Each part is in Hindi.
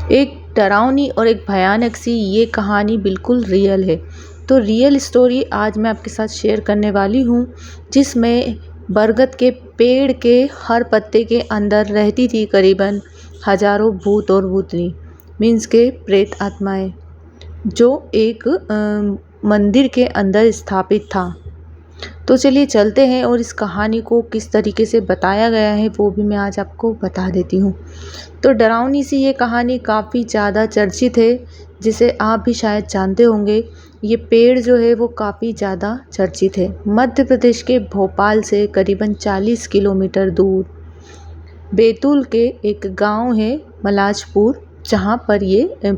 एक डरावनी और एक भयानक सी ये कहानी बिल्कुल रियल है। तो रियल स्टोरी आज मैं आपके साथ शेयर करने वाली हूँ, जिसमें बरगद के पेड़ के हर पत्ते के अंदर रहती थी करीबन हजारों भूत और भूतनी, मीन्स के प्रेत आत्माएं, जो एक मंदिर के अंदर स्थापित था। तो चलिए चलते हैं और इस कहानी को किस तरीके से बताया गया है वो भी मैं आज आपको बता देती हूँ। तो डरावनी सी ये कहानी काफ़ी ज़्यादा चर्चित है, जिसे आप भी शायद जानते होंगे। ये पेड़ जो है वो काफ़ी ज़्यादा चर्चित है। मध्य प्रदेश के भोपाल से करीबन 40 किलोमीटर दूर बैतूल के एक गांव है मलाजपुर, जहाँ पर ये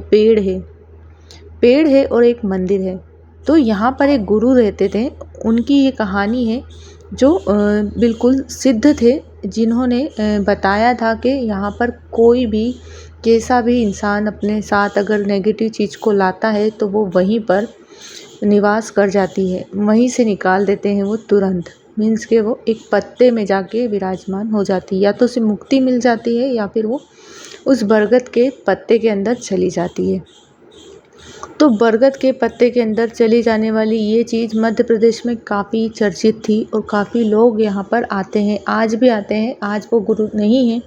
पेड़ है और एक मंदिर है। तो यहाँ पर एक गुरु रहते थे, उनकी ये कहानी है जो बिल्कुल सिद्ध थे, जिन्होंने बताया था कि यहाँ पर कोई भी कैसा भी इंसान अपने साथ अगर नेगेटिव चीज़ को लाता है तो वो वहीं पर निवास कर जाती है, वहीं से निकाल देते हैं वो तुरंत। मीन्स के वो एक पत्ते में जाके विराजमान हो जाती है, या तो उसे मुक्ति मिल जाती है या फिर वो उस बरगद के पत्ते के अंदर चली जाती है। तो बरगद के पत्ते के अंदर चली जाने वाली ये चीज़ मध्य प्रदेश में काफ़ी चर्चित थी और काफ़ी लोग यहाँ पर आते हैं, आज भी आते हैं। आज वो गुरु नहीं हैं,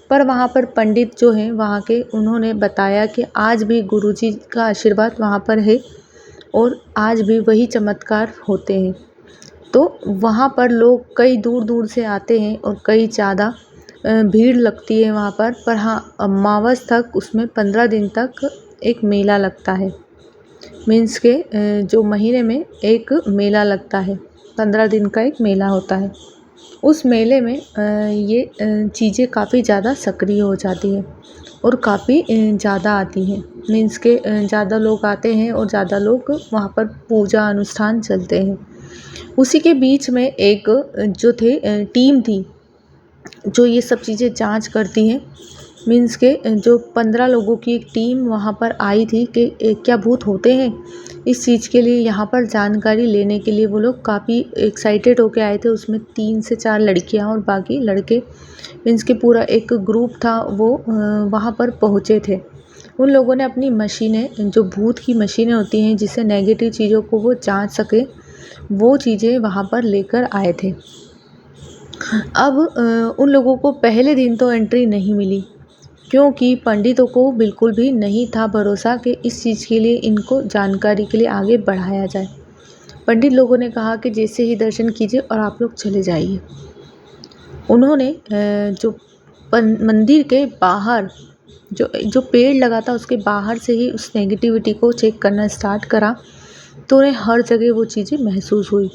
पर वहाँ पर पंडित जो हैं वहाँ के, उन्होंने बताया कि आज भी गुरु जी का आशीर्वाद वहाँ पर है और आज भी वही चमत्कार होते हैं। तो वहाँ पर लोग कई दूर दूर से आते हैं और कई ज़्यादा भीड़ लगती है वहाँ पर हाँ, अमावस तक उसमें 15 दिन तक एक मेला लगता है। मीन्स के जो महीने में एक मेला लगता है, 15 दिन का एक मेला होता है। उस मेले में ये चीज़ें काफ़ी ज़्यादा सक्रिय हो जाती है और काफ़ी ज़्यादा आती हैं। मीन्स के ज़्यादा लोग आते हैं और ज़्यादा लोग वहाँ पर पूजा अनुष्ठान चलते हैं। उसी के बीच में एक जो थे टीम थी जो ये सब चीज़ें जांच करती हैं। मीन्स के जो 15 लोगों की एक टीम वहाँ पर आई थी कि क्या भूत होते हैं, इस चीज़ के लिए यहाँ पर जानकारी लेने के लिए वो लोग काफ़ी एक्साइटेड होके आए थे। उसमें 3 से 4 लड़कियाँ और बाकी लड़के, मीन्स के पूरा एक ग्रुप था, वो वहाँ पर पहुँचे थे। उन लोगों ने अपनी मशीनें, जो भूत की मशीनें होती हैं जिससे नेगेटिव चीज़ों को वो जाँच सके, वो चीज़ें वहाँ पर लेकर आए थे। अब उन लोगों को पहले दिन तो एंट्री नहीं मिली, क्योंकि पंडितों को बिल्कुल भी नहीं था भरोसा कि इस चीज़ के लिए इनको जानकारी के लिए आगे बढ़ाया जाए। पंडित लोगों ने कहा कि जैसे ही दर्शन कीजिए और आप लोग चले जाइए। उन्होंने जो मंदिर के बाहर जो पेड़ लगा था उसके बाहर से ही उस नेगेटिविटी को चेक करना स्टार्ट करा, तो उन्हें हर जगह वो चीज़ें महसूस हुई।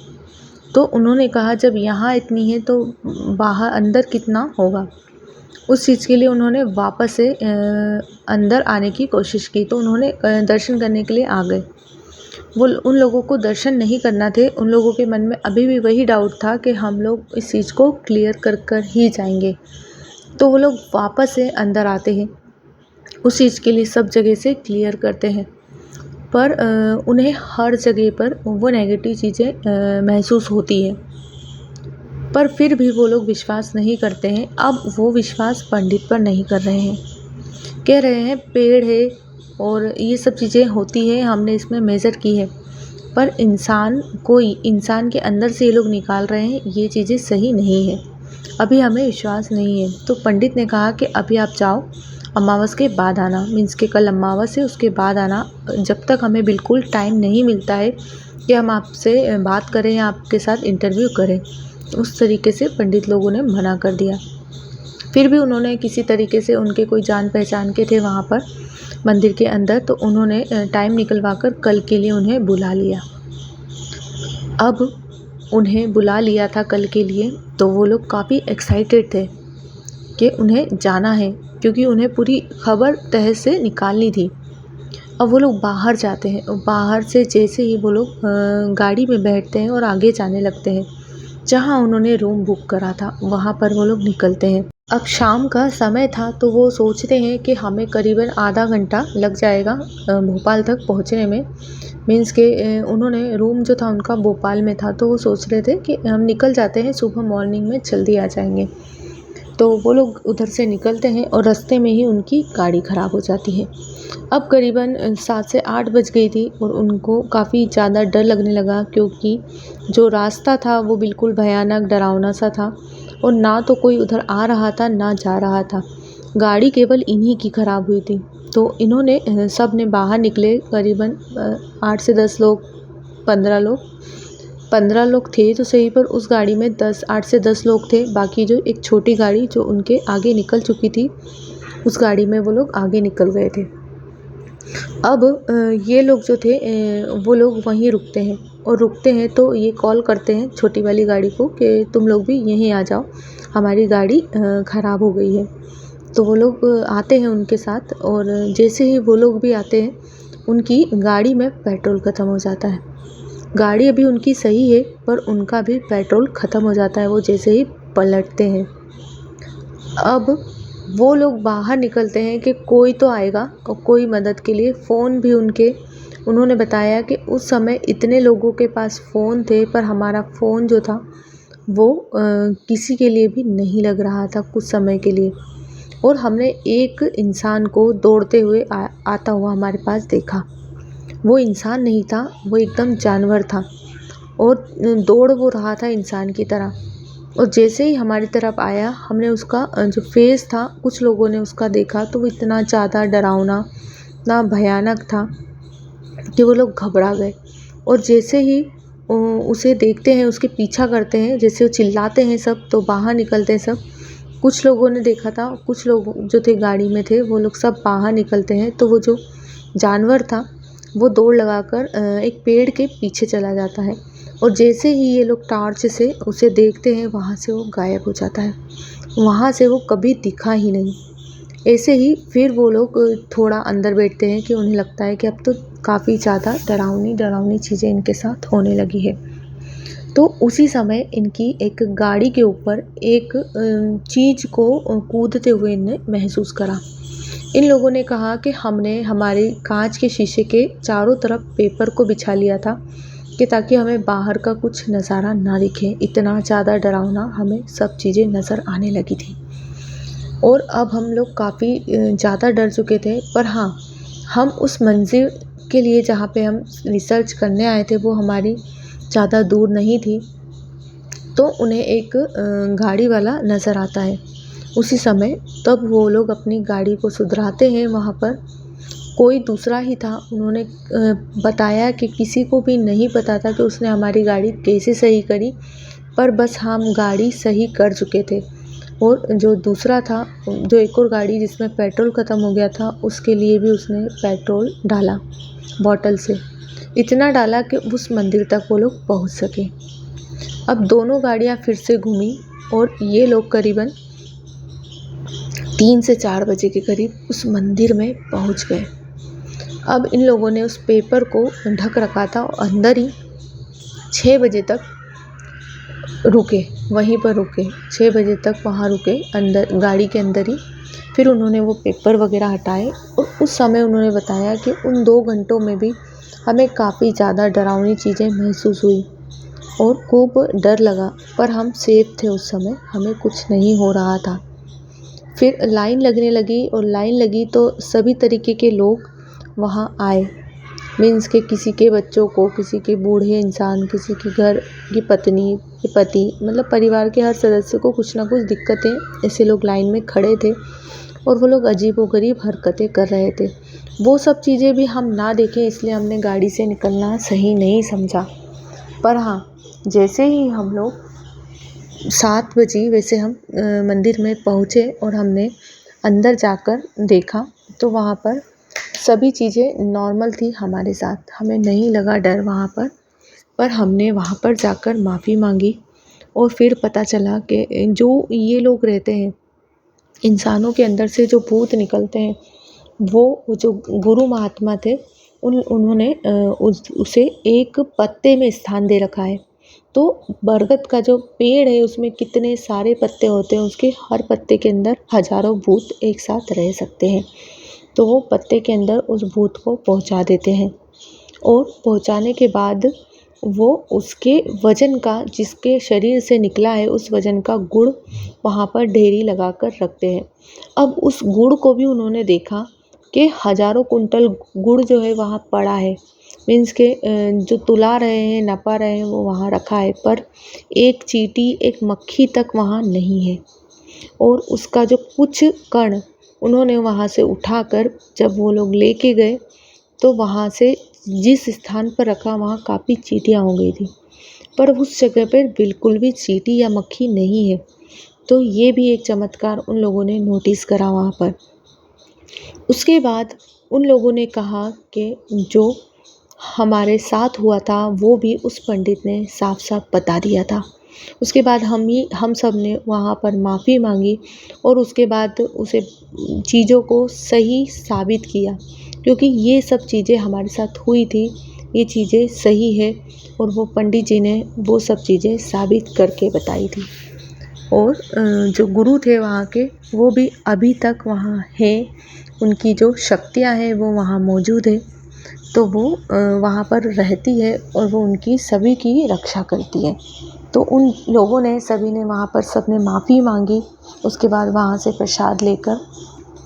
तो उन्होंने कहा जब यहाँ इतनी है तो बाहर अंदर कितना होगा। उस चीज़ के लिए उन्होंने वापस से अंदर आने की कोशिश की। तो उन्होंने दर्शन करने के लिए आ गए। वो उन लोगों को दर्शन नहीं करना थे, उन लोगों के मन में अभी भी वही डाउट था कि हम लोग इस चीज़ को क्लियर कर ही जाएंगे। तो वो लोग वापस से अंदर आते हैं, उस चीज़ के लिए सब जगह से क्लियर करते हैं, पर उन्हें हर जगह पर वो नेगेटिव चीज़ें महसूस होती हैं। पर फिर भी वो लोग विश्वास नहीं करते हैं। अब वो विश्वास पंडित पर नहीं कर रहे हैं, कह रहे हैं पेड़ है और ये सब चीज़ें होती है, हमने इसमें मेज़र की है, पर इंसान के अंदर से ये लोग निकाल रहे हैं, ये चीज़ें सही नहीं है, अभी हमें विश्वास नहीं है। तो पंडित ने कहा कि अभी आप जाओ, अमावस के बाद आना। मीन्स के कल अमावस है, उसके बाद आना। जब तक हमें बिल्कुल टाइम नहीं मिलता है कि हम आपसे बात करें या आपके साथ इंटरव्यू करें, उस तरीके से पंडित लोगों ने मना कर दिया। फिर भी उन्होंने किसी तरीके से, उनके कोई जान पहचान के थे वहाँ पर मंदिर के अंदर, तो उन्होंने टाइम निकलवा कर कल के लिए उन्हें बुला लिया। अब उन्हें बुला लिया था कल के लिए, तो वो लोग काफ़ी एक्साइटेड थे कि उन्हें जाना है, क्योंकि उन्हें पूरी खबर तह से निकालनी थी। अब वो लोग बाहर जाते हैं और बाहर से जैसे ही वो लोग गाड़ी में बैठते हैं और आगे जाने लगते हैं, जहाँ उन्होंने रूम बुक करा था वहाँ पर वो लोग निकलते हैं। अब शाम का समय था, तो वो सोचते हैं कि हमें करीबन आधा घंटा लग जाएगा भोपाल तक पहुँचने में। मीन्स के उन्होंने रूम जो था उनका भोपाल में था, तो वो सोच रहे थे कि हम निकल जाते हैं, सुबह मॉर्निंग में जल्दी आ जाएंगे। तो वो लोग उधर से निकलते हैं और रास्ते में ही उनकी गाड़ी ख़राब हो जाती है। अब करीबन 7 से 8 बज गई थी और उनको काफ़ी ज़्यादा डर लगने लगा, क्योंकि जो रास्ता था वो बिल्कुल भयानक डरावना सा था और ना तो कोई उधर आ रहा था ना जा रहा था। गाड़ी केवल इन्हीं की ख़राब हुई थी। तो इन्होंने सब ने बाहर निकले, करीबन 8 से 10 लोग, 15 लोग 15 लोग थे तो सही, पर उस गाड़ी में 8 से 10 लोग थे। बाकी जो एक छोटी गाड़ी जो उनके आगे निकल चुकी थी, उस गाड़ी में वो लोग आगे निकल गए थे। अब ये लोग जो थे वो लोग वहीं रुकते हैं और रुकते हैं तो ये कॉल करते हैं छोटी वाली गाड़ी को कि तुम लोग भी यहीं आ जाओ, हमारी गाड़ी ख़राब हो गई है। तो वो लोग आते हैं उनके साथ, और जैसे ही वो लोग भी आते हैं उनकी गाड़ी में पेट्रोल ख़त्म हो जाता है। गाड़ी अभी उनकी सही है पर उनका भी पेट्रोल ख़त्म हो जाता है वो जैसे ही पलटते हैं। अब वो लोग बाहर निकलते हैं कि कोई तो आएगा और कोई मदद के लिए। फ़ोन भी उन्होंने बताया कि उस समय इतने लोगों के पास फ़ोन थे, पर हमारा फ़ोन जो था वो किसी के लिए भी नहीं लग रहा था कुछ समय के लिए। और हमने एक इंसान को दौड़ते हुए आता हुआ हमारे पास देखा। वो इंसान नहीं था, वो एकदम जानवर था और दौड़ वो रहा था इंसान की तरह। और जैसे ही हमारी तरफ आया, हमने उसका जो फेस था, कुछ लोगों ने उसका देखा तो वो इतना ज़्यादा डरावना, इतना भयानक था कि वो लोग घबरा गए। और जैसे ही उसे देखते हैं, उसके पीछा करते हैं, जैसे वो चिल्लाते हैं सब तो बाहर निकलते हैं सब। कुछ लोगों ने देखा था, कुछ लोग जो थे गाड़ी में थे वो लोग सब बाहर निकलते हैं तो वो जो जानवर था वो दौड़ लगाकर एक पेड़ के पीछे चला जाता है। और जैसे ही ये लोग टॉर्च से उसे देखते हैं, वहाँ से वो गायब हो जाता है, वहाँ से वो कभी दिखा ही नहीं। ऐसे ही फिर वो लोग थोड़ा अंदर बैठते हैं कि उन्हें लगता है कि अब तो काफ़ी ज़्यादा डरावनी चीज़ें इनके साथ होने लगी है। तो उसी समय इनकी एक गाड़ी के ऊपर एक चीज़ को कूदते हुए इनने महसूस करा। इन लोगों ने कहा कि हमने हमारे कांच के शीशे के चारों तरफ पेपर को बिछा लिया था कि ताकि हमें बाहर का कुछ नज़ारा ना दिखे। इतना ज़्यादा डरावना हमें सब चीज़ें नज़र आने लगी थी और अब हम लोग काफ़ी ज़्यादा डर चुके थे। पर हाँ, हम उस मंजिल के लिए जहाँ पे हम रिसर्च करने आए थे वो हमारी ज़्यादा दूर नहीं थी। तो उन्हें एक गाड़ी वाला नज़र आता है उसी समय। तब वो लोग अपनी गाड़ी को सुधराते हैं, वहाँ पर कोई दूसरा ही था। उन्होंने बताया कि किसी को भी नहीं पता था कि उसने हमारी गाड़ी कैसे सही करी, पर बस हम गाड़ी सही कर चुके थे। और जो दूसरा था, जो एक और गाड़ी जिसमें पेट्रोल ख़त्म हो गया था, उसके लिए भी उसने पेट्रोल डाला बॉटल से, इतना डाला कि उस मंदिर तक वो लोग पहुँच सके। अब दोनों गाड़ियाँ फिर से घूमी और ये लोग करीबन 3 से 4 बजे के करीब उस मंदिर में पहुंच गए। अब इन लोगों ने उस पेपर को ढक रखा था और अंदर ही 6 बजे तक रुके, वहीं पर रुके, 6 बजे तक वहाँ रुके अंदर गाड़ी के अंदर ही। फिर उन्होंने वो पेपर वगैरह हटाए और उस समय उन्होंने बताया कि उन 2 घंटों में भी हमें काफ़ी ज़्यादा डरावनी चीज़ें महसूस हुई और खूब डर लगा, पर हम सेफ थे उस समय, हमें कुछ नहीं हो रहा था। फिर लाइन लगने लगी और लाइन लगी तो सभी तरीके के लोग वहाँ आए। मीन्स के किसी के बच्चों को, किसी के बूढ़े इंसान, किसी के घर की पत्नी, के पति, मतलब परिवार के हर सदस्य को कुछ ना कुछ दिक्कतें, ऐसे लोग लाइन में खड़े थे और वो लोग अजीबोगरीब हरकतें कर रहे थे। वो सब चीज़ें भी हम ना देखें इसलिए हमने गाड़ी से निकलना सही नहीं समझा। पर हाँ, जैसे ही हम लोग 7 बजे वैसे हम मंदिर में पहुँचे और हमने अंदर जाकर देखा तो वहाँ पर सभी चीज़ें नॉर्मल थी हमारे साथ, हमें नहीं लगा डर वहाँ पर हमने वहाँ पर जाकर माफ़ी मांगी और फिर पता चला कि जो ये लोग रहते हैं, इंसानों के अंदर से जो भूत निकलते हैं, वो जो गुरु महात्मा थे उन्होंने उसे एक पत्ते में स्थान दे रखा है। तो बरगद का जो पेड़ है उसमें कितने सारे पत्ते होते हैं, उसके हर पत्ते के अंदर हजारों भूत एक साथ रह सकते हैं। तो वो पत्ते के अंदर उस भूत को पहुंचा देते हैं और पहुंचाने के बाद वो उसके वज़न का, जिसके शरीर से निकला है उस वज़न का गुड़ वहाँ पर ढेरी लगाकर रखते हैं। अब उस गुड़ को भी उन्होंने देखा कि हज़ारों कुंटल गुड़ जो है वहाँ पड़ा है, मीन्स के जो तुला रहे हैं, नपा रहे हैं, वो वहाँ रखा है, पर एक चींटी, एक मक्खी तक वहाँ नहीं है। और उसका जो कुछ कण उन्होंने वहाँ से उठाकर जब वो लोग लेके गए, तो वहाँ से जिस स्थान पर रखा वहाँ काफ़ी चींटियाँ हो गई थी, पर उस जगह पर बिल्कुल भी चींटी या मक्खी नहीं है। तो ये भी एक चमत्कार उन लोगों ने नोटिस करा वहाँ पर। उसके बाद उन लोगों ने कहा कि जो हमारे साथ हुआ था वो भी उस पंडित ने साफ साफ बता दिया था। उसके बाद हम सब ने वहाँ पर माफ़ी मांगी और उसके बाद उसे चीज़ों को सही साबित किया, क्योंकि ये सब चीज़ें हमारे साथ हुई थी, ये चीज़ें सही है, और वो पंडित जी ने वो सब चीज़ें साबित करके बताई थी। और जो गुरु थे वहाँ के, वो भी अभी तक वहाँ हैं, उनकी जो शक्तियाँ हैं वो वहाँ मौजूद है, तो वो वहाँ पर रहती है और वो उनकी सभी की रक्षा करती है। तो उन लोगों ने सभी ने वहाँ पर सबने माफ़ी मांगी, उसके बाद वहाँ से प्रसाद लेकर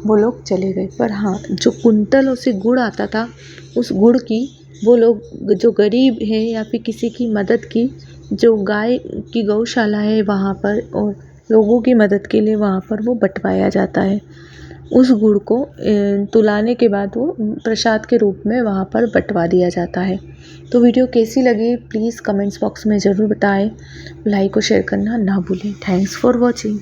वो लोग चले गए। पर हाँ, जो कुंतलों से गुड़ आता था, उस गुड़ की वो लोग जो गरीब है या फिर किसी की मदद की, जो गाय की गौशाला है वहाँ पर, और लोगों की मदद के लिए वहाँ पर वो बँटवाया जाता है। उस गुड़ को तुलाने के बाद वो प्रसाद के रूप में वहाँ पर बँटवा दिया जाता है। तो वीडियो कैसी लगी प्लीज़ कमेंट्स बॉक्स में ज़रूर बताएं। लाइक और शेयर करना ना भूलें। Thanks for watching.